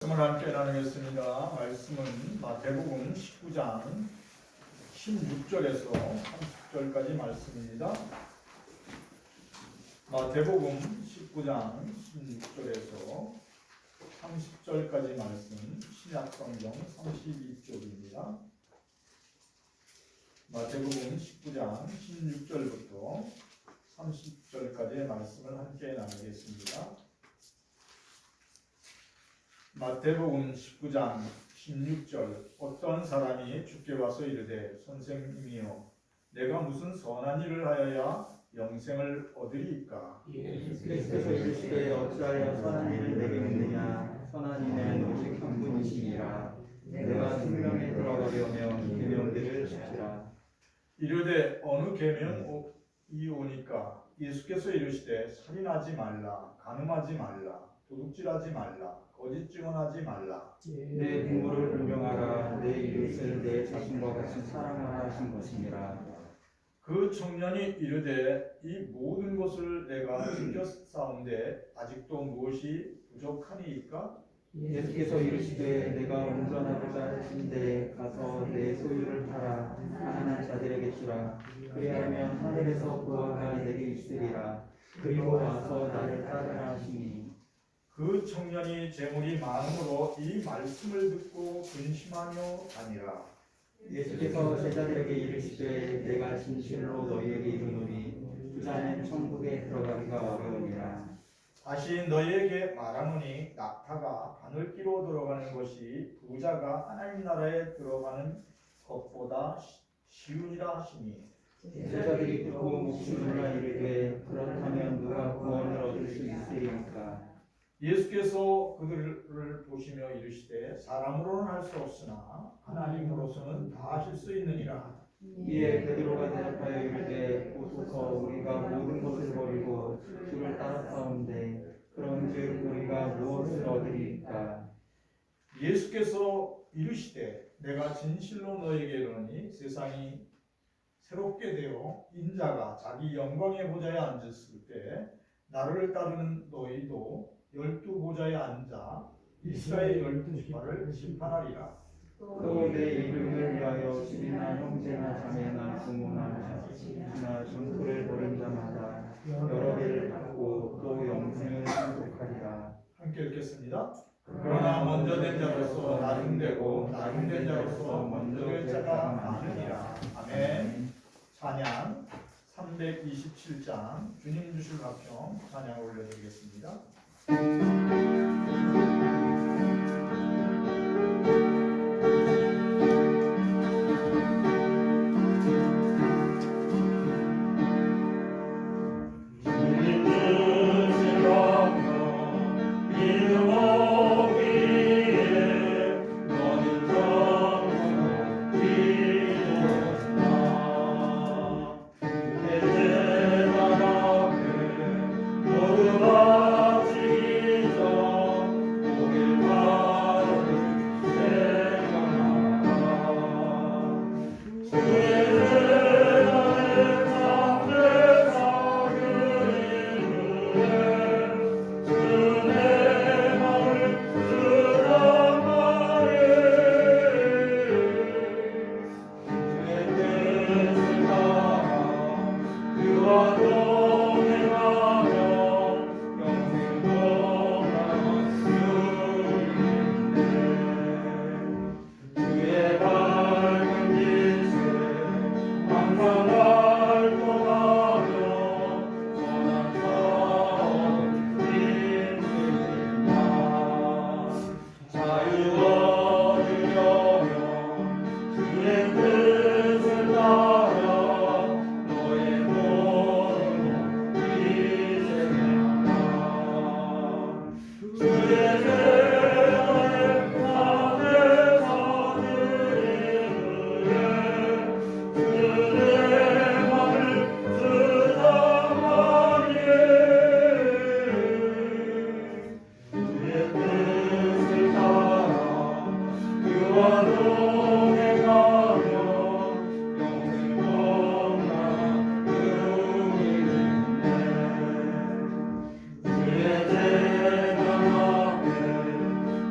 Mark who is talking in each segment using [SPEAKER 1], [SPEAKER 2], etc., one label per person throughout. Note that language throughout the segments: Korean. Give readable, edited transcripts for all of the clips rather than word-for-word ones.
[SPEAKER 1] 말씀을 함께 나누겠습니다. 말씀은 마태복음 19장 16절에서 30절까지 말씀입니다. 마태복음 19장 16절에서 30절까지 말씀, 신약성경 32쪽입니다. 마태복음 19장 16절부터 30절까지의 말씀을 함께 나누겠습니다. 마태복음 19장 16절. 어떤 사람이 주께 와서 이르되 선생님이여 내가 무슨 선한 일을 하여야 영생을 얻으리이까?
[SPEAKER 2] 예수께서 이르시되 어찌하여 선한 일을 내게 묻느냐? 선한 이는 오직 한 분이시니라. 내가 생명에 들어가려면 계명들을 지키라.
[SPEAKER 1] 이르되 어느 계명이 오니까? 예수께서 이르시되 살인하지 말라, 간음하지 말라, 도둑질하지 말라, 거짓 증언하지 말라.
[SPEAKER 2] 내 부모를 존경하라. 내 이웃을 내 자신과 같이 사랑하라 하신 것이니라.
[SPEAKER 1] 그 청년이 이르되 이 모든 것을 내가 지켰사온데 아직도 무엇이 부족하니이까?
[SPEAKER 2] 예수께서 이르시되 내가 운전하고자 하신데 가서 내 소유를 팔아 가난한 자들에게 주라. 그리하면 하늘에서 보화가 내게 있으리라. 그리고 와서 나를 따르라 하시니.
[SPEAKER 1] 그 청년이 재물이 많음으로 이 말씀을 듣고 근심하며 다니라.
[SPEAKER 2] 예수께서 제자들에게 이르시되 내가 진실로 너희에게 이르노니 부자는 천국에 들어가기가 어려우니라.
[SPEAKER 1] 다시 너희에게 말하노니 낙타가 바늘기로 들어가는 것이 부자가 하나님 나라에 들어가는 것보다 쉬우니라 하시니.
[SPEAKER 2] 제자들이 듣고 목숨 놀라 이르되 그렇다면 누가 구원을 얻을 수 있으리까?
[SPEAKER 1] 예수께서 그들을 보시며 이르시되 사람으로는 할 수 없으나 하나님으로서는 다 하실 수 있느니라.
[SPEAKER 2] 이에 베드로가 대답하여 이르되 보소서 우리가 모든 것을 버리고 주를 따랐사온데 그런즉 우리가 무엇을 얻으리이까?
[SPEAKER 1] 예수께서 이르시되 내가 진실로 너희에게 이르노니 세상이 새롭게 되어 인자가 자기 영광의 보좌에 앉았을 때 나를 따르는 너희도 12보좌에 앉아 이스라엘 12지파를 심판하리라.
[SPEAKER 2] 또 내 이름을 위하여 집이나 형제나 자매나 부모나 자식이나 전토를 벌인 자마다 여러 배를 받고 또 영생을 상속하리라.
[SPEAKER 1] 함께 읽겠습니다. 그러나 먼저 된 자로서 나중되고 나중된 자로서 먼저 될 자가 많으니라. 아멘. 찬양 327장 주님 주실 화평 찬양을 올려드리겠습니다.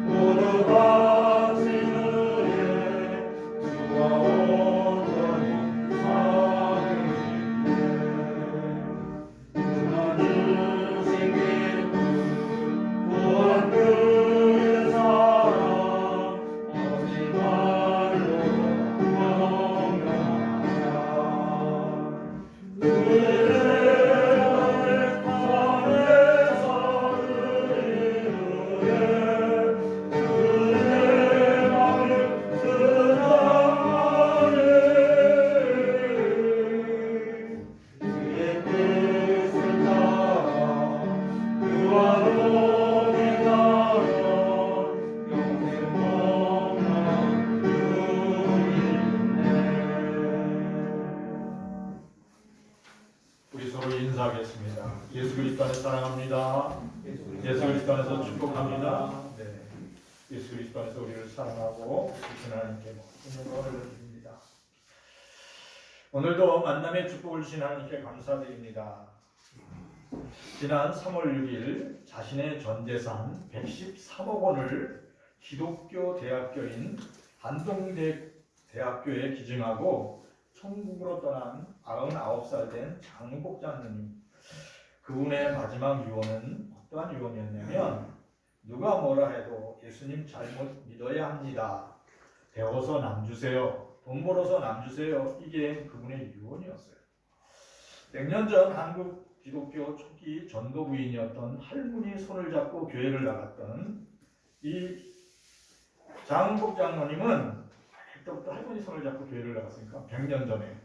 [SPEAKER 2] 모두
[SPEAKER 3] 안에서 축복합니다. 네. 예수 그리스도 안에서 우리를 사랑하고 하나님께 은혜를 드립니다. 오늘도 만남의 축복을 주신 하나님께 감사드립니다. 지난 3월 6일 자신의 전 재산 113억 원을 기독교 대학교인 한동대학교에 기증하고 천국으로 떠난 99살 된 장복 장로님, 그분의 마지막 유언은 어떠한 유언이었냐면, 누가 뭐라 해도 예수님 잘못 믿어야 합니다. 배워서 남 주세요. 돈 벌어서 남 주세요. 이게 그분의 유언이었어요. 100년 전 한국 기독교 초기 전도부인이었던 할머니 손을 잡고 교회를 나갔던 이 장복 장로님은 그때부터 할머니 손을 잡고 교회를 나갔으니까 100년 전에,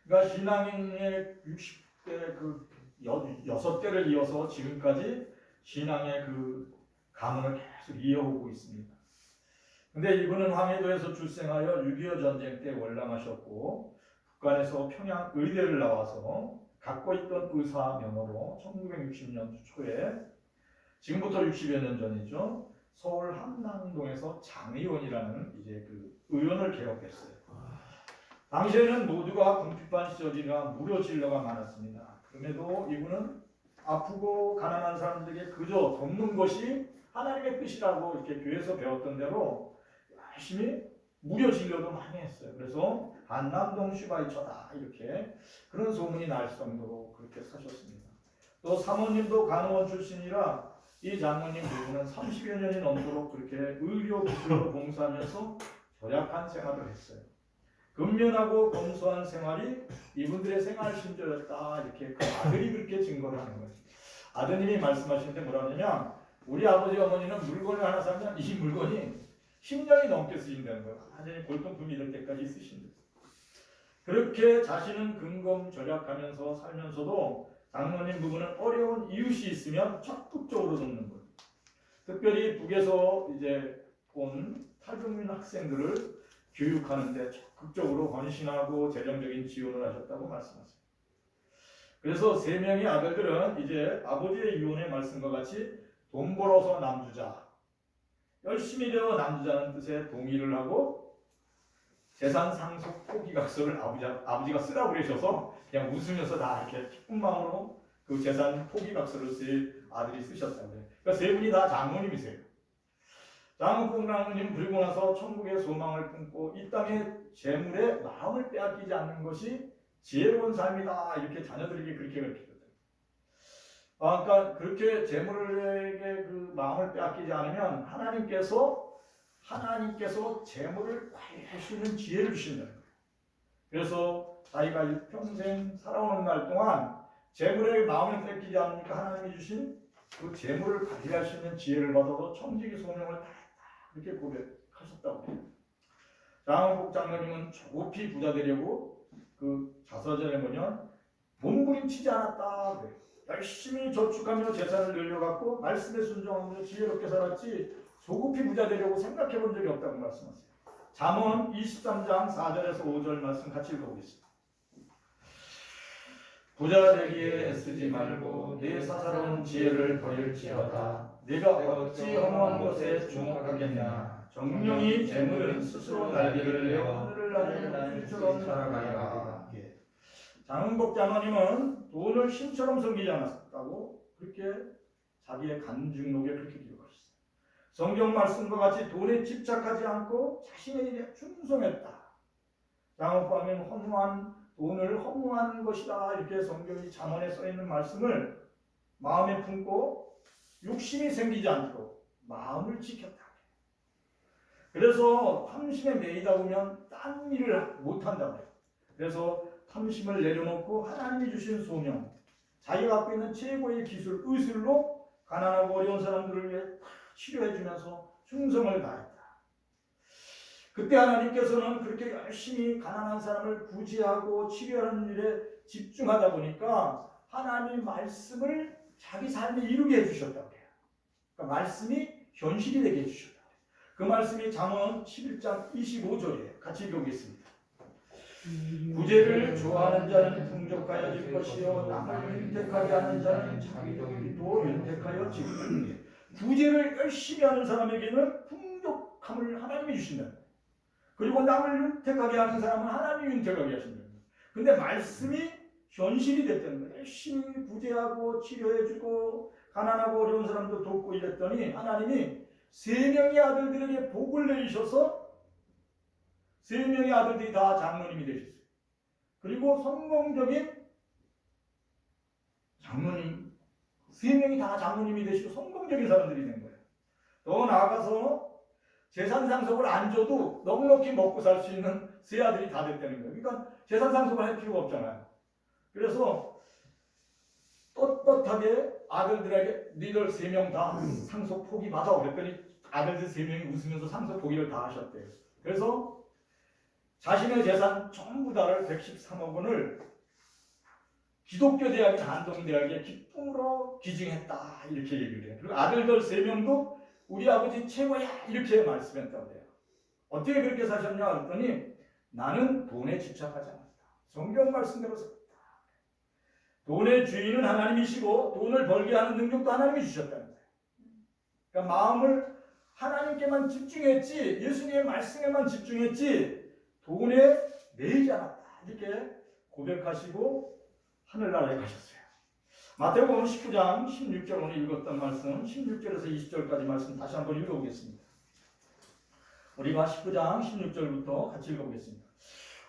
[SPEAKER 3] 그러니까 신앙의 60대 그 6대를 이어서 지금까지 신앙의 그 가문을 계속 이어오고 있습니다. 근데 이분은 황해도에서 출생하여 6.25 전쟁 때 월남하셨고, 북한에서 평양 의대를 나와서 갖고 있던 의사 면허로 1960년 초에, 지금부터 60여 년 전이죠, 서울 함남동에서 장의원이라는 이제 그 의원을 개업했어요. 당시에는 모두가 궁핍한 시절이라 무료 진료가 많았습니다. 그럼에도 이분은 아프고 가난한 사람들에게 그저 돕는 것이 하나님의 뜻이라고 이렇게 교회에서 배웠던 대로 열심히 무료 진료도 많이 했어요. 그래서 한남동 슈바이처다 이렇게 그런 소문이 날 정도로 그렇게 사셨습니다. 또 사모님도 간호원 출신이라 이 장모님 부부는 30여 년이 넘도록 그렇게 의료 기술로 봉사하면서 절약한 생활을 했어요. 근면하고 검소한 생활이 이분들의 생활 신조였다, 이렇게 그 아들이 그렇게 증거를 하는 거예요. 아드님이 말씀하시는데 뭐라 하냐면, 우리 아버지 어머니는 물건을 하나 사면 이 물건이 10년이 넘게 쓰신다는 거예요. 완전히 골동품이 될 때까지 쓰신대요. 그렇게 자신은 근검 절약하면서 살면서도 장모님 부부는 어려운 이웃이 있으면 적극적으로 돕는 거예요. 특별히 북에서 이제 온 탈북민 학생들을 교육하는데 적극적으로 헌신하고 재정적인 지원을 하셨다고 말씀하세요. 그래서 3명의 아들들은 이제 아버지의 유언의 말씀과 같이 돈 벌어서 남주자, 열심히 되어 남주자는 뜻에 동의를 하고, 재산 상속 포기각서를 아버지가 쓰라고 그러셔서 그냥 웃으면서 다 이렇게 기쁜 마음으로 그 재산 포기각서를 쓸 아들이 쓰셨다고 해요. 그러니까 3분이 다 장모님이세요. 장복 장로님 그리고 나서 천국의 소망을 품고 이 땅의 재물에 마음을 빼앗기지 않는 것이 지혜로운 삶이다, 이렇게 자녀들에게 그렇게 가르치거든요. 그러니까 그렇게 재물에게 그 마음을 빼앗기지 않으면 하나님께서 재물을 관리할 수 있는 지혜를 주신다는 거예요. 그래서 자기가 평생 살아오는 날 동안 재물에 마음을 뺏기지 않으니까 하나님이 주신 그 재물을 관리할 수 있는 지혜를 받아서 청지기 소명을 다 이렇게 고백하셨다고 해요. 장복 장로님은 조급히 부자 되려고 그 자서전에 보면 몸부림치지 않았다 그래요. 열심히 저축하며 재산을 늘려갖고 말씀에 순종하면서 지혜롭게 살았지 조급히 부자 되려고 생각해 본 적이 없다고 말씀하세요. 잠언 23장 4절에서 5절 말씀 같이 읽어보겠습니다. 부자 되기에 애쓰지 말고 내 사사로운 지혜를 버릴지어다. 네가 어찌 허무한 것에 주목하겠냐. 정령이 재물은 스스로 날개를 내어 하늘을 나는 신처럼 살아가리라. 장은복 장로님은 돈을 신처럼 섬기지 않았다고 그렇게 자기의 간증록에 그렇게 기록하셨어요. 성경 말씀과 같이 돈에 집착하지 않고 자신의 일에 충성했다. 장은복은 돈을 허무한 것이다, 이렇게 성경이 잠언에 써있는 말씀을 마음에 품고 욕심이 생기지 않도록 마음을 지켰다. 그래서 탐심에 매이다 보면 딴 일을 못한다고 해요. 그래서 탐심을 내려놓고 하나님이 주신 소명, 자기가 갖고 있는 최고의 기술, 의술로 가난하고 어려운 사람들을 위해 치료해주면서 충성을 다했다. 그때 하나님께서는 그렇게 열심히 가난한 사람을 구제하고 치료하는 일에 집중하다 보니까 하나님의 말씀을 자기 삶에 이루게 해주셨다고 해요. 그러니까 말씀이 현실이 되게 해주셨다. 그 말씀이 잠언 11장 25절이에요. 같이 읽어보겠습니다. 부재를 좋아하는 자는 풍족하여질 것이요 남을 윤택하게 하는 자는 자기도 윤택하여질 것이다. 부재를 열심히 하는 사람에게는 풍족함을 하나님이 주신다. 그리고 남을 윤택하게 하는 사람은 하나님이 윤택하게 하신다. 근데 말씀이 현실이 됐다는 거예요. 열심히 부재하고 치료해주고 가난하고 어려운 사람도 돕고 이랬더니 하나님이 3명의 아들들에게 복을 내리셔서 3명의 아들들이 다 장로님이 되셨어요. 그리고 성공적인 장로님, 3명이 다 장로님이 되시고 성공적인 사람들이 된 거예요. 더 나아가서 재산 상속을 안 줘도 넉넉히 먹고 살 수 있는 3 아들이 다 됐다는 거예요. 그러니까 재산 상속을 할 필요가 없잖아요. 그래서 떳떳하게 아들들에게 니들 3명 다 상속 포기 받아 그랬더니 아들들 3명이 웃으면서 상속 포기를 다 하셨대요. 그래서 자신의 재산 전부 다를 113억 원을 기독교 대학인 안동대학에 기쁨으로 기증했다 이렇게 얘기를 해요. 그리고 아들들 3명도 우리 아버지 최고야 이렇게 말씀했다고 해요. 어떻게 그렇게 사셨냐 그랬더니 나는 돈에 집착하지 않았다. 성경 말씀대로 살았다. 돈의 주인은 하나님이시고 돈을 벌게 하는 능력도 하나님이 주셨다는 거예요. 그러니까 마음을 하나님께만 집중했지 예수님의 말씀에만 집중했지 돈에 매이지 않았다. 이렇게 고백하시고 하늘나라에 가셨어요. 마태복음 19장 16절 오늘 읽었던 말씀 16절에서 20절까지 말씀 다시 한번 읽어보겠습니다. 우리가 19장 16절부터 같이 읽어보겠습니다.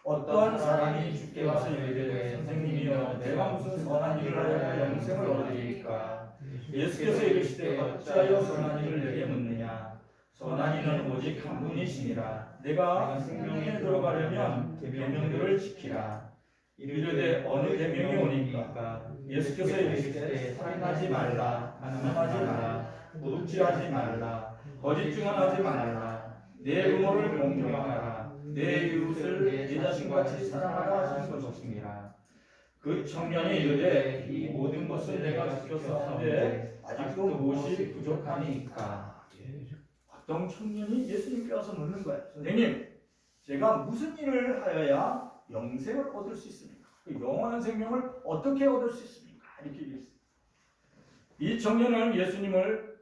[SPEAKER 3] 어떠한 사람이 주께 와서 이르되 선생님이여 내가 무슨 선한 일을 하여 영생을 얻으리까? 예수께서 이르시되 어찌하여 선한 일을 내게 묻느냐? 선한 이는 오직 한 분이시니라. 내가 생명에 들어가려면 계명들을 지키라. 이르되 어느 계명이 오니까? 예수께서 이르시되 살인하지 말라, 간음하지 마라, 도둑질하지 말라, 거짓 증언하지 말라, 내 부모를 공경하라, 내 이웃을 내 자신같이 사랑하라 하시는 것이니라. 그 청년이 이르되 이 모든 것을 내가 지켜서 하는데 아직도 무엇이 부족하니까? 어떤 청년이 예수님께 와서 묻는 거예요. 선생님, 제가 무슨 일을 하여야 영생을 얻을 수 있습니까? 그 영원한 생명을 어떻게 얻을 수 있습니까? 이렇게 얘기했어요. 이 청년은 예수님을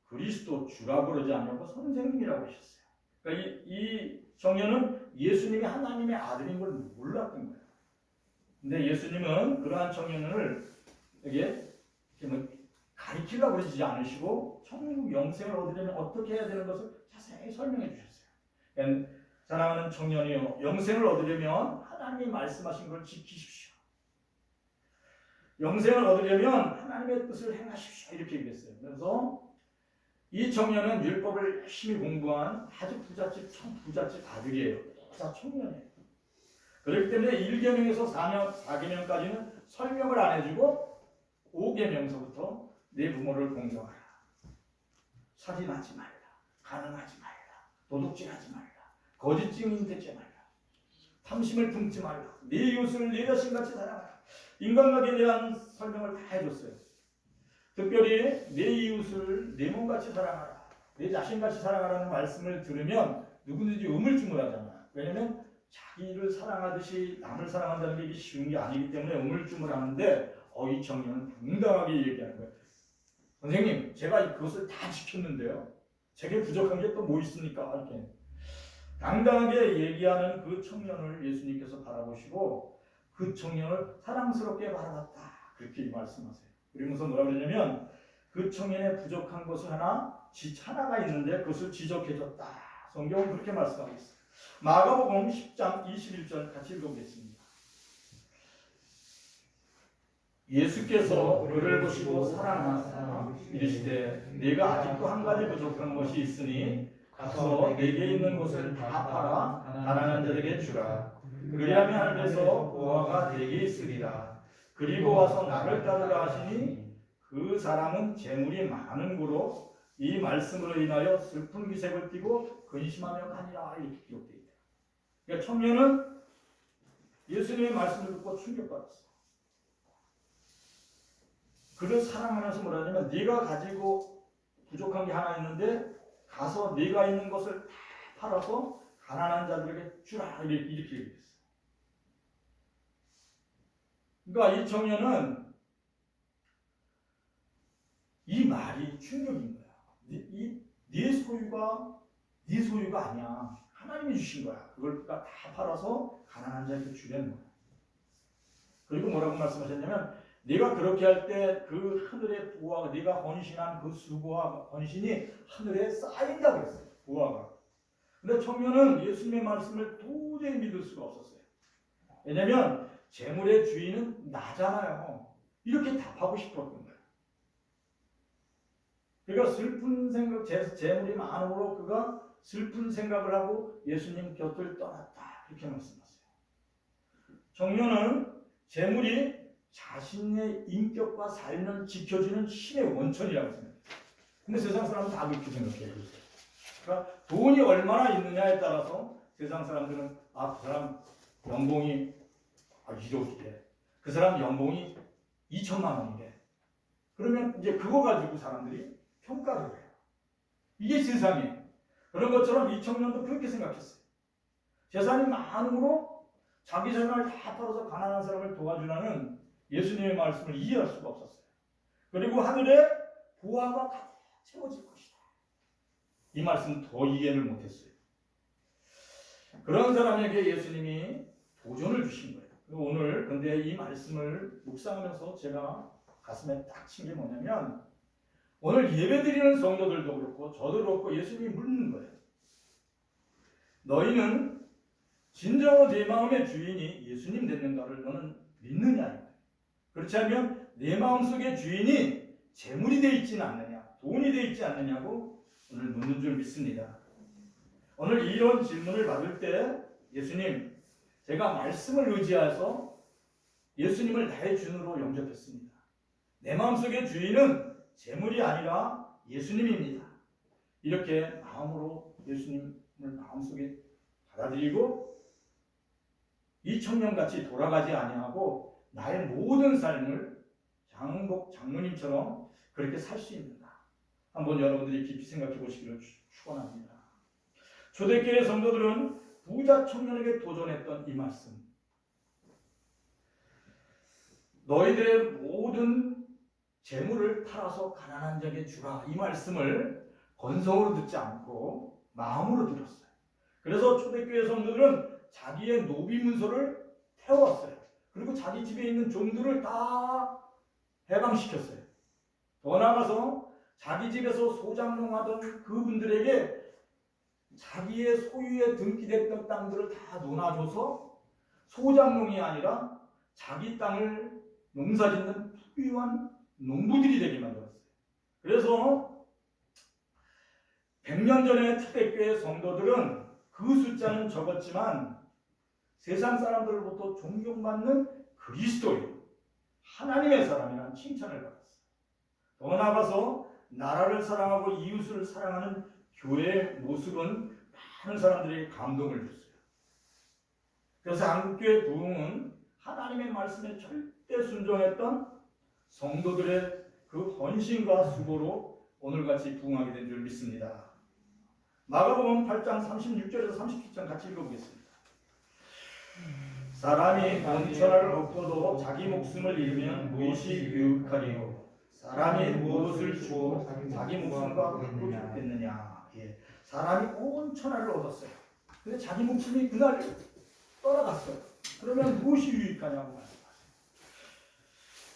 [SPEAKER 3] 그리스도 주라 그러지 않냐고 선생님이라고 하셨어요. 그러니까 이 청년은 예수님이 하나님의 아들인 걸 몰랐던 거예요. 근데 예수님은 그러한 청년을 이렇게 가리키려고 그러지 않으시고 천국 영생을 얻으려면 어떻게 해야 되는 것을 자세히 설명해 주셨어요. 사랑하는 청년이요, 영생을 얻으려면 하나님이 말씀하신 걸 지키십시오. 영생을 얻으려면 하나님의 뜻을 행하십시오. 이렇게 얘기했어요. 그래서 이 청년은 율법을 열심히 공부한 아주 부잣집 아들이에요. 다 청년이에요. 그렇기 때문에 1계명에서 4계명까지는 설명을 안 해주고 5계명서부터 내 부모를 공경하라, 살인하지 말라, 간음하지 말라, 도둑질하지 말라, 거짓 증인 대지 말라, 탐심을 품지 말라, 네 이웃을 네 자신같이 사랑하라. 인간관계에 대한 설명을 다 해줬어요. 특별히 내 이웃을 내 몸같이 사랑하라, 내 자신같이 사랑하라는 말씀을 들으면 누구든지 우물쭈물하잖아. 왜냐면 자기를 사랑하듯이 남을 사랑한다는 게 쉬운 게 아니기 때문에 우물쭈물하는데 이 청년은 당당하게 얘기하는 거예요. 선생님, 제가 그것을 다 지켰는데요. 제게 부족한 게 또 뭐 있습니까? 이렇게 당당하게 얘기하는 그 청년을 예수님께서 바라보시고 그 청년을 사랑스럽게 바라봤다. 그렇게 말씀하세요. 그러면서 뭐라 그러냐면 그 청년의 부족한 것을 하나가 있는데 그것을 지적해줬다. 성경은 그렇게 말씀하고 있어요. 마가복음 10장 21절 같이 읽어보겠습니다. 예수께서 그를 보시고 사랑하사 이르시되 네가 아직도 한 가지 부족한 것이 있으니 가서 내게 있는 것을 다 팔아 가난한 자에게 주라. 그리하면 하늘에서 보화가 네게 있으리라. 그리고 와서 나를 따르라 하시니 그 사람은 재물이 많은 고로 이 말씀으로 인하여 슬픈 기색을 띠고 근심하며 가니라. 이렇게 기록되어 있다. 그러니까 청년은 예수님의 말씀을 듣고 충격받았어. 그를 사랑하면서 뭐라냐면 네가 가지고 부족한 게 하나 있는데 가서 네가 있는 것을 다 팔아서 가난한 자들에게 주라. 이렇게 얘기했어요. 그러니까 이 청년은 이 말이 충격인 거야. 네 소유가 네 소유가 아니야. 하나님이 주신 거야. 그걸 다 팔아서 가난한 자에게 주려는 거야. 그리고 뭐라고 말씀하셨냐면 네가 그렇게 할 때 그 하늘의 부하가 네가 헌신한 그 수고와 헌신이 하늘에 쌓인다고 그랬어요. 부하가. 근데 청년은 예수님의 말씀을 도저히 믿을 수가 없었어요. 왜냐하면 재물의 주인은 나잖아요. 이렇게 답하고 싶었던 거예요. 그러니까 슬픈 생각, 재물이 많음으로 그가 슬픈 생각을 하고 예수님 곁을 떠났다. 이렇게 말씀하세요. 청년은 재물이 자신의 인격과 삶을 지켜주는 힘의 원천이라고 생각해요. 근데 세상 사람은 다 그렇게 생각해요. 그러니까 돈이 얼마나 있느냐에 따라서 세상 사람들은 그 사람 연봉이 1억이래. 그 사람 연봉이 2천만 원이래. 그러면 이제 그거 가지고 사람들이 평가를 해요. 이게 세상이에요. 그런 것처럼 이 청년도 그렇게 생각했어요. 재산이 많음으로 자기 재산을 다 팔아서 가난한 사람을 도와주라는 예수님의 말씀을 이해할 수가 없었어요. 그리고 하늘에 부하가 가득 채워질 것이다. 이 말씀 더 이해를 못했어요. 그런 사람에게 예수님이 도전을 주신 거예요. 오늘 근데 이 말씀을 묵상하면서 제가 가슴에 딱 친 게 뭐냐면 오늘 예배드리는 성도들도 그렇고 저도 그렇고 예수님이 묻는 거예요. 너희는 진정으로 내 마음의 주인이 예수님 됐는가를 너는 믿느냐? 그렇지 않으면 내 마음속의 주인이 재물이 되어 있지는 않느냐, 돈이 되어 있지 않느냐고 오늘 묻는 줄 믿습니다. 오늘 이런 질문을 받을 때 예수님, 제가 말씀을 의지해서 예수님을 나의 주인으로 영접했습니다. 내 마음속의 주인은 재물이 아니라 예수님입니다. 이렇게 마음으로 예수님을 마음속에 받아들이고 이 청년같이 돌아가지 아니하고 나의 모든 삶을 장복 장로님처럼 그렇게 살 수 있는가? 한번 여러분들이 깊이 생각해 보시기를 축원합니다. 초대교회 성도들은 부자 청년에게 도전했던 이 말씀, 너희들의 모든 재물을 팔아서 가난한 자에게 주라, 이 말씀을 건성으로 듣지 않고 마음으로 들었어요. 그래서 초대교회 성도들은 자기의 노비 문서를 태웠어요. 그리고 자기 집에 있는 종들을 다 해방시켰어요. 더 나아가서 자기 집에서 소장농하던 그분들에게 자기의 소유에 등기됐던 땅들을 다 논아줘서 소장농이 아니라 자기 땅을 농사짓는 부유한 농부들이 되게 만들었어요. 그래서 100년 전에 초대교회 성도들은 그 숫자는 적었지만 세상 사람들로부터 존경받는 그리스도인, 하나님의 사람이라는 칭찬을 받았어요. 더 나아가서 나라를 사랑하고 이웃을 사랑하는 교회의 모습은 많은 사람들에게 감동을 줬어요. 그래서 한국교회 부흥은 하나님의 말씀에 절대 순종했던 성도들의 그 헌신과 수고로 오늘같이 부흥하게 된 줄 믿습니다. 마가복음 8장 36절에서 37절 같이 읽어보겠습니다. 사람이 온 천하를 얻고도 자기 목숨을 잃으면 무엇이 유익하리요? 사람이 무엇을 주고 자기 목숨과 바꾸지 않겠느냐? 사람이 온 천하를 얻었어요. 근데 자기 목숨이 그날 떠나갔어요. 그러면 무엇이 유익하냐고 말씀하세요.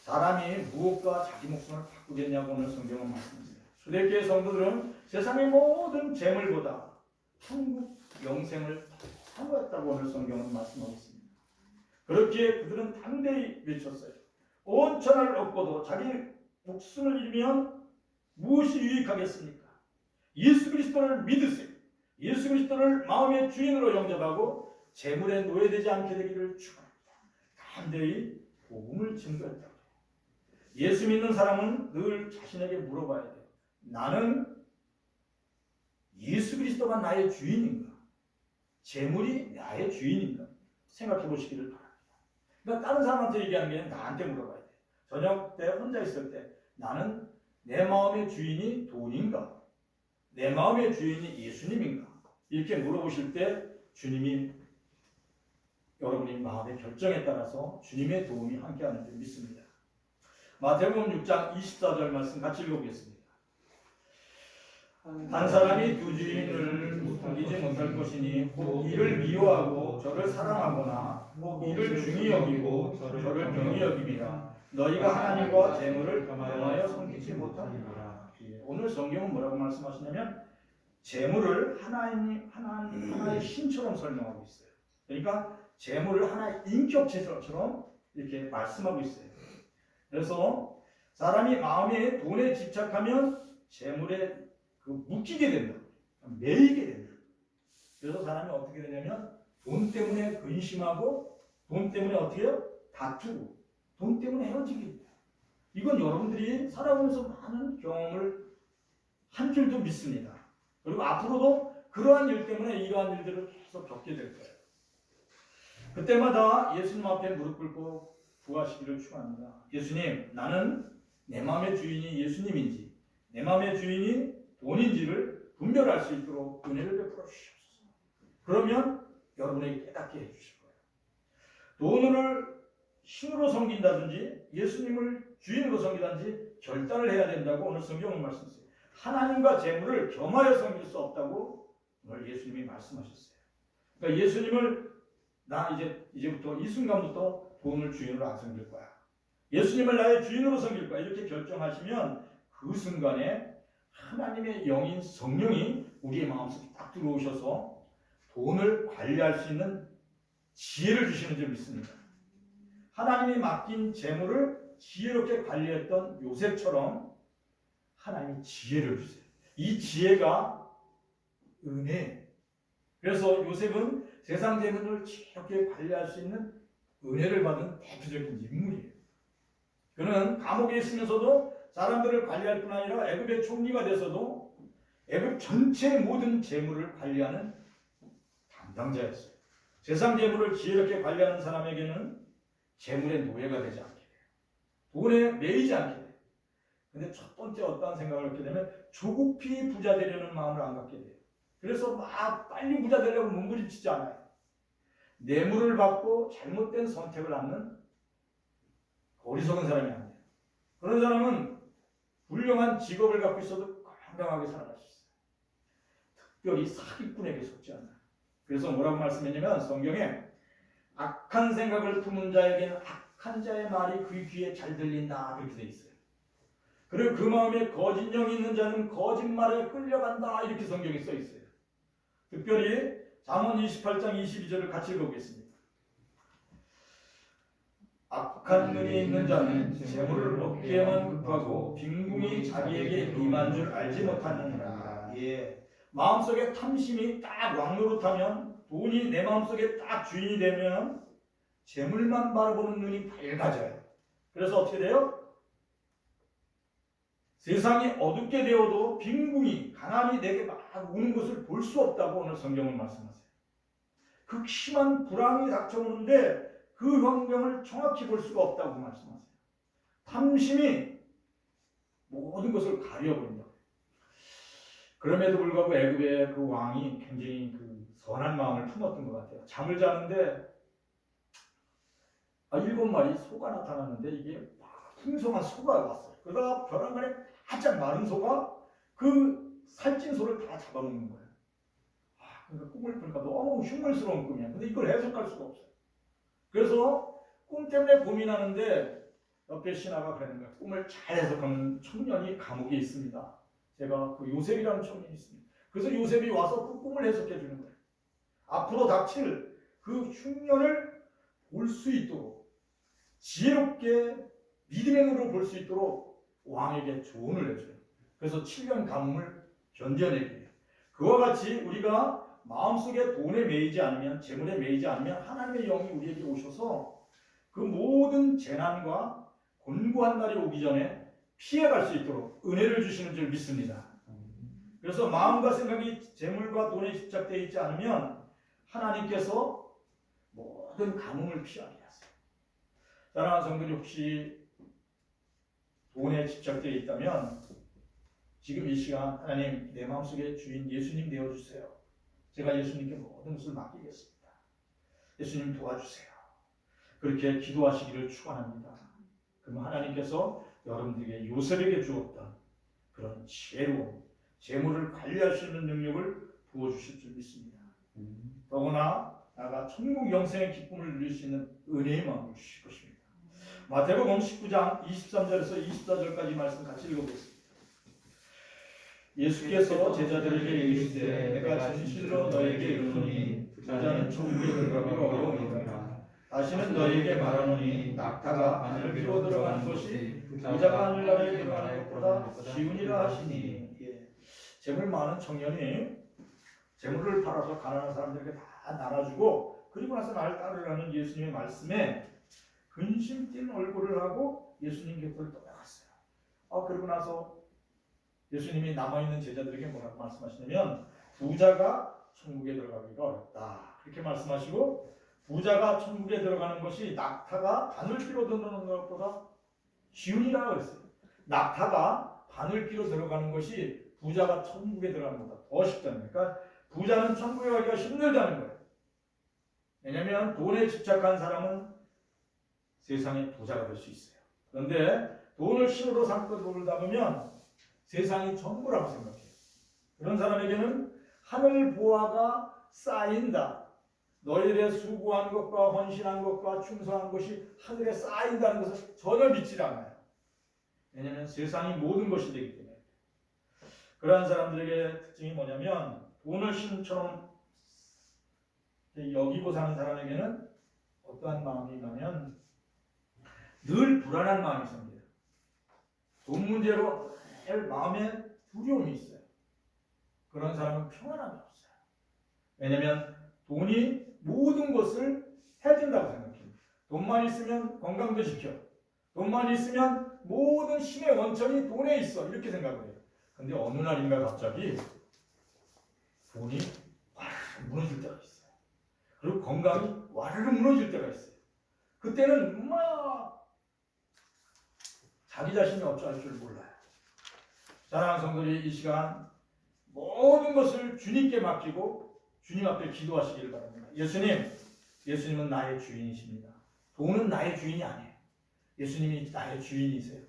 [SPEAKER 3] 사람이 무엇과 자기 목숨을 바꾸겠냐고 오늘 성경은 말씀하세요. 초대교회 성도들은 세상의 모든 재물보다 천국 영생을 사모했다고 오늘 성경은 말씀하고 있습니다. 그렇기에 그들은 담대히 외쳤어요. 온 천하를 얻고도 자기 목숨을 잃으면 무엇이 유익하겠습니까? 예수 그리스도를 믿으세요. 예수 그리스도를 마음의 주인으로 영접하고 재물에 노예되지 않게 되기를 축원합니다. 담대히 복음을 증거했다고 해요. 예수 믿는 사람은 늘 자신에게 물어봐야 돼요. 나는 예수 그리스도가 나의 주인인가? 재물이 나의 주인인가? 생각해 보시기를 바랍니다. 그러니까 다른 사람한테 얘기하는 게 아니라 나한테 물어봐야 돼요. 저녁 때 혼자 있을 때 나는 내 마음의 주인이 돈인가? 내 마음의 주인이 예수님인가? 이렇게 물어보실 때 주님이 여러분이 마음의 결정에 따라서 주님의 도움이 함께하는 줄 믿습니다. 마태복음 6장 24절 말씀 같이 읽어보겠습니다. 한 사람이 두 주인을 섬기지 못할 것이니 혹 이를 미워하고 저를 사랑하거나 혹 이를 중히 여기고 저를 경히 여김이라. 너희가 하나님과 재물을 겸하여 섬기지 못하리라. 오늘 성경은 뭐라고 말씀하시냐면 재물을 하나의 신처럼 설명하고 있어요. 그러니까 재물을 하나의 인격체처럼 이렇게 말씀하고 있어요. 그래서 사람이 마음에 돈에 집착하면 재물에 묶이게 된다. 매이게 된다. 그래서 사람이 어떻게 되냐면 돈 때문에 근심하고 돈 때문에 어떻게 해요? 다투고 돈 때문에 헤어지게 됩니다. 이건 여러분들이 살아오면서 많은 경험을 한 줄도 믿습니다. 그리고 앞으로도 그러한 일 때문에 이러한 일들을 계속 겪게 될 거예요. 그때마다 예수님 앞에 무릎 꿇고 구하시기를 축원합니다. 예수님, 나는 내 마음의 주인이 예수님인지 내 마음의 주인이 돈인지를 분별할 수 있도록 은혜를 베풀어 주시옵소서. 그러면 여러분에게 깨닫게 해주실 거예요. 돈을 신으로 섬긴다든지 예수님을 주인으로 섬기든지 결단을 해야 된다고 오늘 성경은 말씀하세요. 하나님과 재물을 겸하여 섬길 수 없다고 오늘 예수님이 말씀하셨어요. 그러니까 예수님을 나 이제부터 이 순간부터 돈을 주인으로 안 섬길 거야. 예수님을 나의 주인으로 섬길 거야. 이렇게 결정하시면 그 순간에 하나님의 영인 성령이 우리의 마음속에 딱 들어오셔서 돈을 관리할 수 있는 지혜를 주시는 줄 믿습니다. 하나님이 맡긴 재물을 지혜롭게 관리했던 요셉처럼 하나님이 지혜를 주세요. 이 지혜가 은혜. 그래서 요셉은 세상 재물을 지혜롭게 관리할 수 있는 은혜를 받은 대표적인 인물이에요. 그는 감옥에 있으면서도 사람들을 관리할 뿐 아니라 애굽의 총리가 돼서도 애굽 전체의 모든 재물을 관리하는 담당자였어요. 세상 재물을 지혜롭게 관리하는 사람에게는 재물의 노예가 되지 않게 돼요. 돈에 매이지 않게 돼요. 근데 첫 번째 어떤 생각을 갖게 되면 조급히 부자 되려는 마음을 안 갖게 돼요. 그래서 막 빨리 부자 되려고 몸부림치지 않아요. 뇌물을 받고 잘못된 선택을 하는 어리석은 사람이 안 돼요. 그런 사람은 훌륭한 직업을 갖고 있어도 건강하게 살아갈 수 있어요. 특별히 사기꾼에게 속지 않아요. 그래서 뭐라고 말씀했냐면 성경에 악한 생각을 품은 자에게는 악한 자의 말이 그 귀에 잘 들린다 그렇게 돼 있어요. 그리고 그 마음에 거짓 영이 있는 자는 거짓말에 끌려간다 이렇게 성경에 써 있어요. 특별히 잠언 28장 22절을 같이 읽어보겠습니다. 악한 눈이 있는 자는 재물을 얻기에만 급하고 빈궁이 자기에게 임한 줄 알지 못하느니라. 예. 마음속에 탐심이 딱 왕노릇하면 돈이 내 마음속에 딱 주인이 되면 재물만 바라보는 눈이 밝아져요. 그래서 어떻게 돼요? 세상이 어둡게 되어도 빈궁이 가난이 내게 막 오는 것을 볼 수 없다고 오늘 성경은 말씀하세요. 극심한 불황이 닥쳐오는데 그 환경을 정확히 볼 수가 없다고 말씀하세요. 탐심이 모든 것을 가려버린다고. 그럼에도 불구하고 애굽의 그 왕이 굉장히 그 선한 마음을 품었던 것 같아요. 잠을 자는데 7마리 소가 나타났는데 이게 풍성한 소가 왔어요. 그러다가 벼랑간에 바짝 마른 소가 그 살찐 소를 다 잡아먹는 거예요. 그러니까 꿈을 꾸니까 너무 흉물스러운 꿈이야. 근데 이걸 해석할 수가 없어요. 그래서 꿈 때문에 고민하는데 옆에 신하가 그러는 거예요. 꿈을 잘 해석하는 청년이 감옥에 있습니다. 제가 그 요셉이라는 청년이 있습니다. 그래서 요셉이 와서 그 꿈을 해석해 주는 거예요. 앞으로 닥칠 그 흉년을 볼 수 있도록 지혜롭게 믿음의 눈으로 볼 수 있도록 왕에게 조언을 해줘요. 그래서 7년 가뭄을 견뎌내게 해요. 그와 같이 우리가 마음속에 돈에 매이지 않으면, 재물에 매이지 않으면 하나님의 영이 우리에게 오셔서 그 모든 재난과 곤고한 날이 오기 전에 피해갈 수 있도록 은혜를 주시는 줄 믿습니다. 그래서 마음과 생각이 재물과 돈에 집착되어 있지 않으면 하나님께서 모든 가뭄을 피하게 하세요. 사랑하는 성도들, 혹시 돈에 집착되어 있다면 지금 이 시간 하나님 내 마음속에 주인 예수님 되어주세요. 제가 예수님께 모든 것을 맡기겠습니다. 예수님 도와주세요. 그렇게 기도하시기를 축원합니다. 그럼 하나님께서 여러분들에게 요셉에게 주었던 그런 지혜로운 재물을 관리할 수 있는 능력을 부어주실 줄 믿습니다. 더구나 나가 천국 영생의 기쁨을 누릴 수 있는 은혜의 마음을 주실 것입니다. 마태복음 19장 23절에서 24절까지 말씀 같이 읽어보겠습니다. 예수께서 제자들에게 이르시되 내가 진실로 너에게 이르노니 부자는 천국에 들어가기가 어려우니라. 다시는 너에게 말하노니 낙타가 바늘 피워 들어가는 것이 부자가 하늘나라에 들어가는 것보다 쉬우니라 하시니. 재물 많은 청년이 재물을 팔아서 가난한 사람들에게 다 나눠주고 그리고 나서 나를 따르라는 예수님의 말씀에 근심 띈 얼굴을 하고 예수님 곁을 떠나갔어요. 그리고 나서 예수님이 남아있는 제자들에게 뭐라고 말씀하시냐면 부자가 천국에 들어가기가 어렵다 그렇게 말씀하시고, 부자가 천국에 들어가는 것이 낙타가 바늘귀로 들어가는 것보다 쉬우니라 그랬어요. 낙타가 바늘귀로 들어가는 것이 부자가 천국에 들어가는 것보다 더 쉽다는 거예요. 그러니까 부자는 천국에 가기가 힘들다는 거예요. 왜냐하면 돈에 집착한 사람은 세상의 부자가 될 수 있어요. 그런데 돈을 신으로 삼고 돌다 보면 세상이 전부라고 생각해요. 그런 사람에게는 하늘 보화가 쌓인다. 너희들의 수고한 것과 헌신한 것과 충성한 것이 하늘에 쌓인다는 것을 전혀 믿지 않아요. 왜냐하면 세상이 모든 것이 되기 때문에. 그러한 사람들에게 특징이 뭐냐면 돈을 신처럼 여기고 사는 사람에게는 어떠한 마음이 있냐면 늘 불안한 마음이 생겨요. 돈 문제로 늘 마음에 두려움이 있어요. 그런 사람은 평안함이 없어요. 왜냐하면 돈이 모든 것을 해준다고 생각해요. 돈만 있으면 건강도 지켜. 돈만 있으면 모든 신의 원천이 돈에 있어. 이렇게 생각을 해요. 근데 어느 날인가 갑자기 돈이 와르르 무너질 때가 있어요. 그리고 건강이 와르르 무너질 때가 있어요. 그때는 막 자기 자신이 어찌할 줄 몰라요. 사랑하는 성도들이 이 시간 모든 것을 주님께 맡기고 주님 앞에 기도하시기를 바랍니다. 예수님은 나의 주인이십니다. 돈은 나의 주인이 아니에요. 예수님이 나의 주인이세요.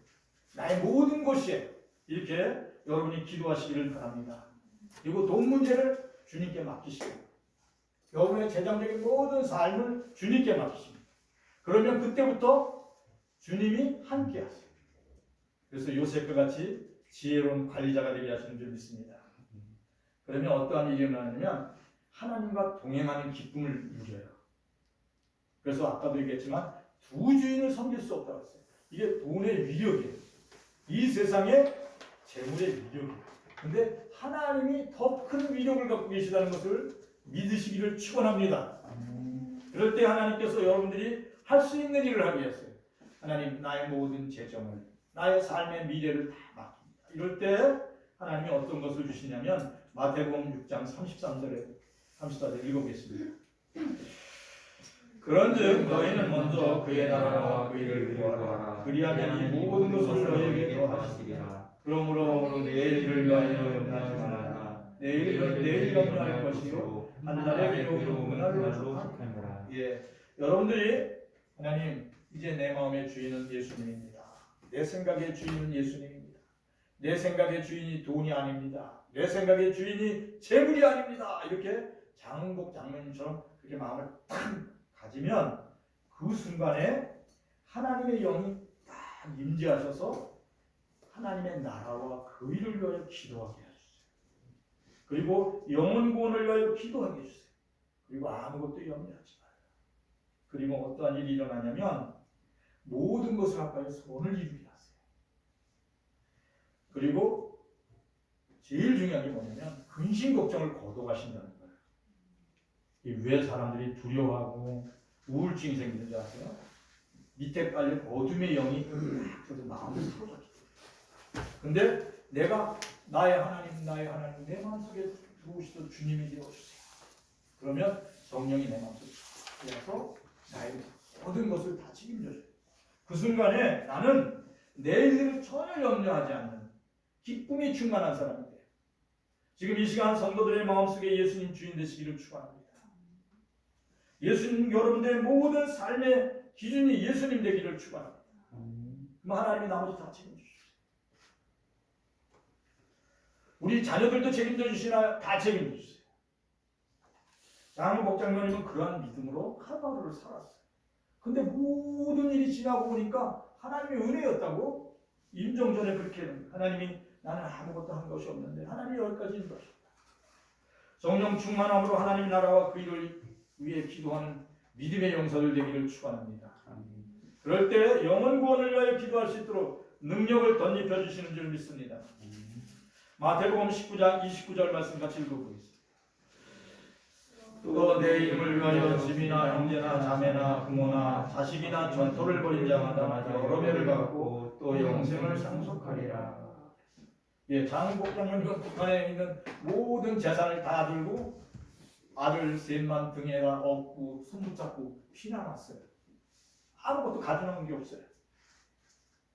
[SPEAKER 3] 나의 모든 것이에요. 이렇게 여러분이 기도하시기를 바랍니다. 그리고 돈 문제를 주님께 맡기시고 여러분의 재정적인 모든 삶을 주님께 맡기십니다. 그러면 그때부터 주님이 함께 하세요. 그래서 요셉과 같이 지혜로운 관리자가 되게 하시는 줄 믿습니다. 그러면 어떠한 일이 일어나냐면 하나님과 동행하는 기쁨을 누려요. 그래서 아까도 얘기했지만 두 주인을 섬길 수 없다고 했어요. 이게 돈의 위력이에요. 이 세상의 재물의 위력이에요. 근데 하나님이 더 큰 위력을 갖고 계시다는 것을 믿으시기를 축원합니다. 그럴 때 하나님께서 여러분들이 할 수 있는 일을 하게 했어요. 하나님, 나의 모든 재정을, 나의 삶의 미래를 다 맡깁니다. 이럴 때 하나님이 어떤 것을 주시냐면 마태복음 6장 34절 읽어보겠습니다. 그런즉 너희는 먼저 그의 나라와 그의 일을 구하라. 그리하면 이 모든 것을 너희에게 더하시리라. 그러므로 내일 일을 위하여 염려하지 말라. 내일은 내일 염려할 것이요 한날의 비록 그날로 족하니라. 여러분들이 하나님, 이제 내 마음의 주인은 예수님입니다. 내 생각의 주인은 예수님입니다. 내 생각의 주인이 돈이 아닙니다. 내 생각의 주인이 재물이 아닙니다. 이렇게 장은복 장로님처럼 그렇게 마음을 딱 가지면 그 순간에 하나님의 영이 딱 임재하셔서 하나님의 나라와 그 일을 위하여 기도하게 해주세요. 그리고 영혼 구원을 위하여 기도하게 해주세요. 그리고 아무것도 염려하지 말아요. 그리고 어떠한 일이 일어나냐면 모든 것을 합하여 선을 이루게 하세요. 그리고 제일 중요한 게 뭐냐면 근심 걱정을 거둬가신다는 거예요. 왜 사람들이 두려워하고 우울증이 생기는지 아세요? 밑에 깔린 어둠의 영이 그래서 마음을 풀어줬기 때문에. 근데 내가 나의 하나님 내 마음속에 들어오시던 주님이 되어주세요. 그러면 성령이 내 마음속에 들어와서 나의 모든 것을 다 책임져줘요. 그 순간에 나는 내일을 전혀 염려하지 않는 기쁨이 충만한 사람이 돼요. 지금 이 시간 성도들의 마음속에 예수님 주인 되시기를 축원합니다. 예수님, 여러분들의 모든 삶의 기준이 예수님 되기를 축원합니다. 그럼 하나님이 나머지 다 책임지시죠. 우리 자녀들도 책임져 주시나요? 다 책임져 주세요. 장은복 장로님은 그러한 믿음으로 하루하루를 살았어요. 근데 모든 일이 지나고 보니까 하나님의 은혜였다고. 임종전에 그렇게 하나님이 나는 아무것도 한 것이 없는데 하나님이 여기까지 인도하셨다. 성령 충만함으로 하나님 나라와 그 일을 위해 기도하는 믿음의 용사들 되기를 축원합니다. 그럴 때 영혼 구원을 위하여 기도할 수 있도록 능력을 덧입혀 주시는 줄 믿습니다. 마태복음 19장 29절 말씀 같이 읽어보겠습니다. 또 내 이름을 위하여 집이나 형제나 자매나 부모나 자식이나 전토를 벌인 자마다 여러 배를 받고 또 영생을 상속하리라. 예, 장은복 장로님은 북한에 있는 모든 재산을 다 들고 아들 셋만 등에다 업고 손 붙잡고 피난왔어요. 아무것도 가져놓은 게 없어요.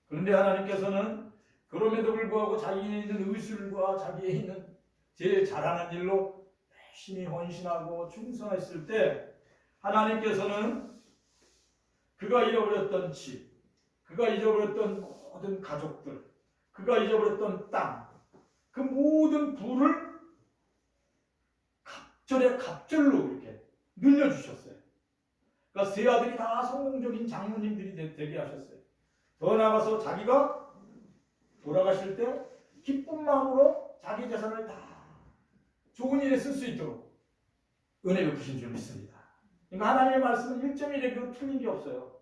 [SPEAKER 3] 그런데 하나님께서는 그럼에도 불구하고 자기에 있는 의술과 자기에 있는 제일 잘하는 일로 열심히 헌신하고 충성했을 때 하나님께서는 그가 잃어버렸던 집, 그가 잊어버렸던 모든 가족들, 그가 잊어버렸던 땅, 그 모든 부를 갑절에 갑절로 이렇게 늘려주셨어요. 그러니까 세 아들이 다 성공적인 장로님들이 되게 하셨어요. 더 나아가서 자기가 돌아가실 때 기쁜 마음으로 자기 재산을 다 좋은 일에 쓸 수 있도록 은혜 베푸신 줄 믿습니다. 그러니까 하나님의 말씀은 1.1에도 틀린 게 없어요.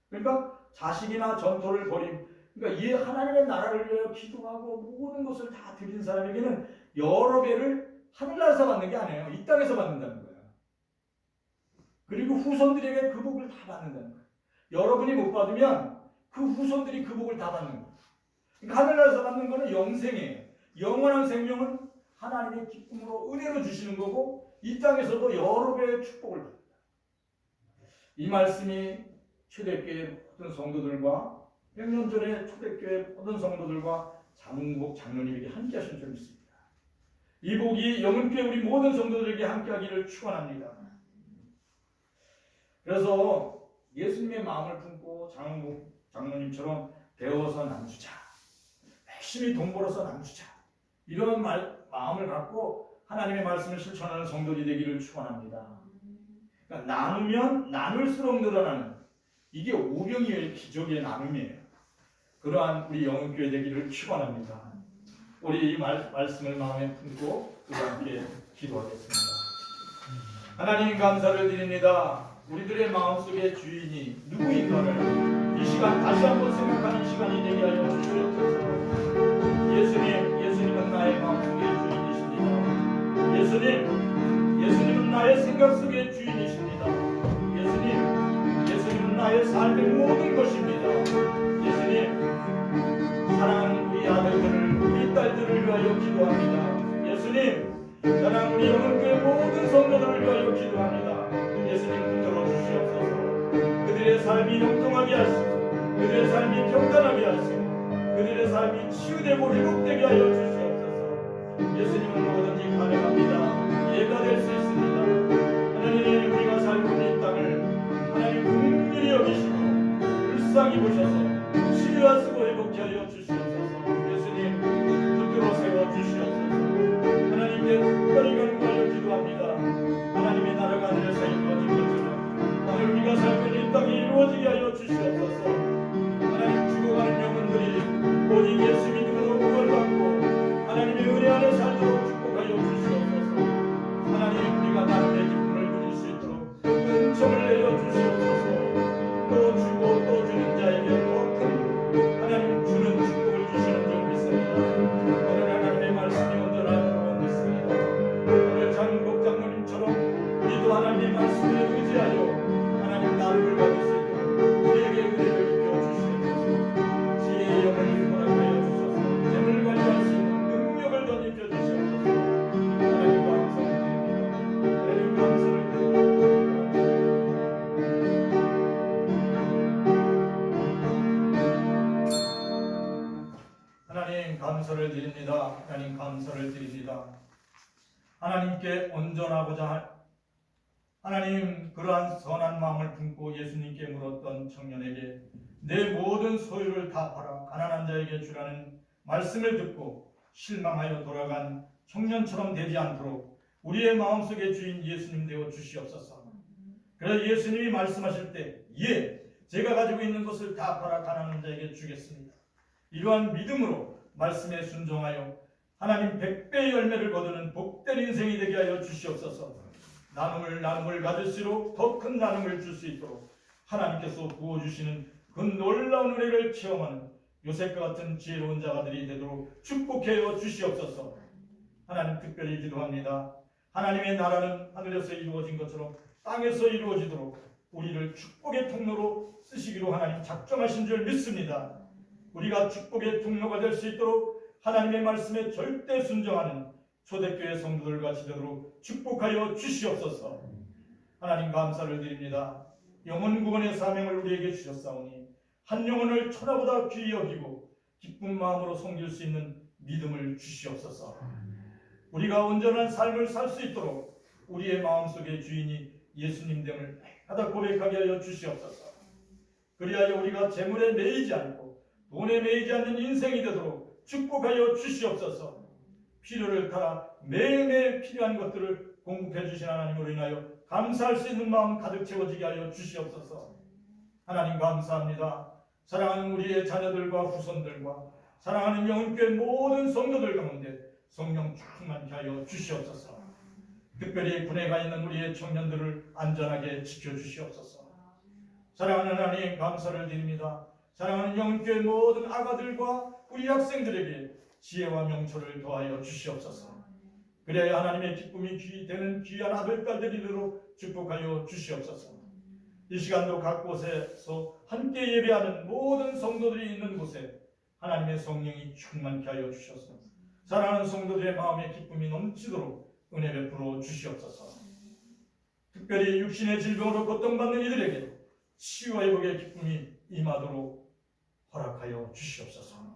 [SPEAKER 3] 그러니까 자식이나 전토를 벌임, 그러니까 이 하나님의 나라를 위하여 기도하고 모든 것을 다 드린 사람에게는 여러 배를 하늘나라에서 받는 게 아니에요. 이 땅에서 받는다는 거예요. 그리고 후손들에게 그 복을 다 받는다는 거예요. 여러분이 못 받으면 그 후손들이 그 복을 다 받는 거예요. 그러니까 하늘나라에서 받는 거는 영생이에요. 영원한 생명은 하나님의 기쁨으로 은혜로 주시는 거고 이 땅에서도 여러 배의 축복을 받는다. 이 말씀이 초대교회 모든 성도들과 100년 전에 초대교회 모든 성도들과 장은복 장로님에게 함께 하신 줄 믿습니다. 이 복이 영은교회 우리 모든 성도들에게 함께 하기를 축원합니다. 그래서 예수님의 마음을 품고 장은복 장로님처럼 배워서 남주자, 열심히 돈 벌어서 남주자, 이런 마음을 갖고 하나님의 말씀을 실천하는 성도들이 되기를 축원합니다. 그러니까 나누면 나눌수록 늘어나는, 이게 오병이어의 기적의 나눔이에요. 그러한 우리 영은교회 되기를 축원합니다. 우리 이 말씀을 마음에 품고 우리 함께 기도하겠습니다. 하나님 감사를 드립니다. 우리들의 마음속의 주인이 누구인가를 이 시간 다시 한번 생각하는 시간이 되게 하여 주시옵소서. 예수님은 나의 마음속의 주인이십니다. 예수님은 나의 생각 속의 주인이십니다. 예수님은 나의 삶의 모든 것입니다. 예수님, 사랑하는 우리 아들들을, 우리 딸들을 위하여 기도합니다. 예수님, 사랑하는 우리 영은교회 모든 성도들을 위하여 기도합니다. 예수님, 붙들어 주시옵소서. 그들의 삶이 형통하게 하시고 그들의 삶이 평탄하게 하시고 그들의 삶이 치유되고 회복되게 하여 주시옵소서. 예수님은 뭐든지 가능합니다. 이해가 될 수 있습니다. 하나님, 우리가 살고 있는 이 땅을 하나님 긍휼히 여기시고 불쌍히 보셔서 치유하시고 회복케 하여 주시옵소서. 예수님, 붙들어 세워 주시옵소서. 하나님께 특별히 간구하여 기도합니다. 하나님의 나라가 하늘에서 이루어진 것처럼 오늘 우리가 살고 있는 이 땅이 이루어지게 하여 주시옵소서. 하나님, 죽어가는 영혼들이 오직 예수 믿음으로 구원받고 하나님의 은혜 안에 살도록 축복하여 주시옵소서. 하나님, 우리가 나름의 기쁨을 누릴 수 있도록 은총을 내려 주시옵소서. 또 주고 또 주는 자에게 더 큰 하나님 주는 축복을 주시는 줄 믿습니다. 오늘 하나님의 말씀이 온전한 줄 믿습니다. 오늘 장은복 장로님처럼 우리도 하나님의 말씀에 의지하여 하나님 나름을 받을 수 있도록 우리에게 은혜를 입혀 주시옵소서. 지혜의 영을 허락하여 주셔서 재물 관리할 수 있는 능력을 덧입혀 주시옵소서. 하나님 감사를 드립니다. 하나님 감사를 드립니다. 하나님 감사를 드립니다. 하나님 감사를 드립니다. 하나님께 온전하고자
[SPEAKER 4] 하나님, 그러한 선한 마음을 품고 예수님께 물었던 청년에게 내 모든 소유를 다 팔아 가난한 자에게 주라는 말씀을 듣고 실망하여 돌아간 청년처럼 되지 않도록 우리의 마음속에 주인 예수님 되어 주시옵소서. 그래서 예수님이 말씀하실 때 제가 가지고 있는 것을 다 팔아 가난한 자에게 주겠습니다. 이러한 믿음으로 말씀에 순종하여 하나님 100배의 열매를 거두는 복된 인생이 되게 하여 주시옵소서. 나눔을 가질수록 더 큰 나눔을 줄 수 있도록 하나님께서 부어주시는 그 놀라운 은혜를 체험하는 요셉과 같은 지혜로운 자가들이 되도록 축복하여 주시옵소서. 하나님, 특별히 기도합니다. 하나님의 나라는 하늘에서 이루어진 것처럼 땅에서 이루어지도록 우리를 축복의 통로로 쓰시기로 하나님 작정하신 줄 믿습니다. 우리가 축복의 통로가 될 수 있도록 하나님의 말씀에 절대 순종하는 초대교회 성도들과 지도록 축복하여 주시옵소서. 하나님, 감사를 드립니다. 영혼 구원의 사명을 우리에게 주셨사오니 한 영혼을 천하보다 귀히 여기고 기쁜 마음으로 섬길 수 있는 믿음을 주시옵소서. 우리가 온전한 삶을 살 수 있도록 우리의 마음속의 주인이 예수님 됨을 하다 고백하게 하여 주시옵소서. 그리하여 우리가 재물에 매이지 않고 돈에 매이지 않는 인생이 되도록 축복하여 주시옵소서. 필요를 따라 매일매일 필요한 것들을 공급해 주신 하나님으로 인하여 감사할 수 있는 마음 가득 채워지게 하여 주시옵소서. 하나님, 감사합니다. 사랑하는 우리의 자녀들과 후손들과 사랑하는 영혼교회 모든 성도들 가운데 성령 충만케 하여 주시옵소서. 특별히 군에 가 있는 우리의 청년들을 안전하게 지켜주시옵소서. 사랑하는 하나님, 감사를 드립니다. 사랑하는 영혼교회 모든 아가들과 우리 학생들에게 지혜와 명철을 더하여 주시옵소서. 그래야 하나님의 기쁨이 되는 귀한 아들딸들이 되도록 축복하여 주시옵소서. 이 시간도 각 곳에서 함께 예배하는 모든 성도들이 있는 곳에 하나님의 성령이 충만케 하여 주셔서 사랑하는 성도들의 마음의 기쁨이 넘치도록 은혜 베풀어 주시옵소서. 특별히 육신의 질병으로 고통받는 이들에게 치유와 회복의 기쁨이 임하도록 허락하여 주시옵소서.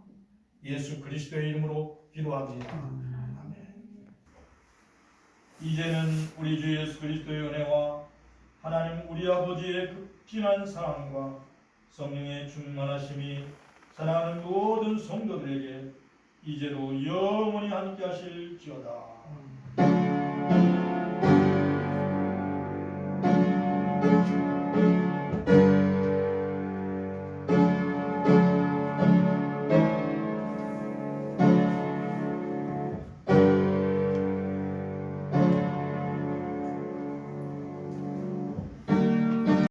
[SPEAKER 4] 예수 그리스도의 이름으로 기도합니다. 아멘. 이제는 우리 주 예수 그리스도의 은혜와 하나님 우리 아버지의 극진한 사랑과 성령의 충만하심이 사랑하는 모든 성도들에게 이제로 영원히 함께 하실지어다.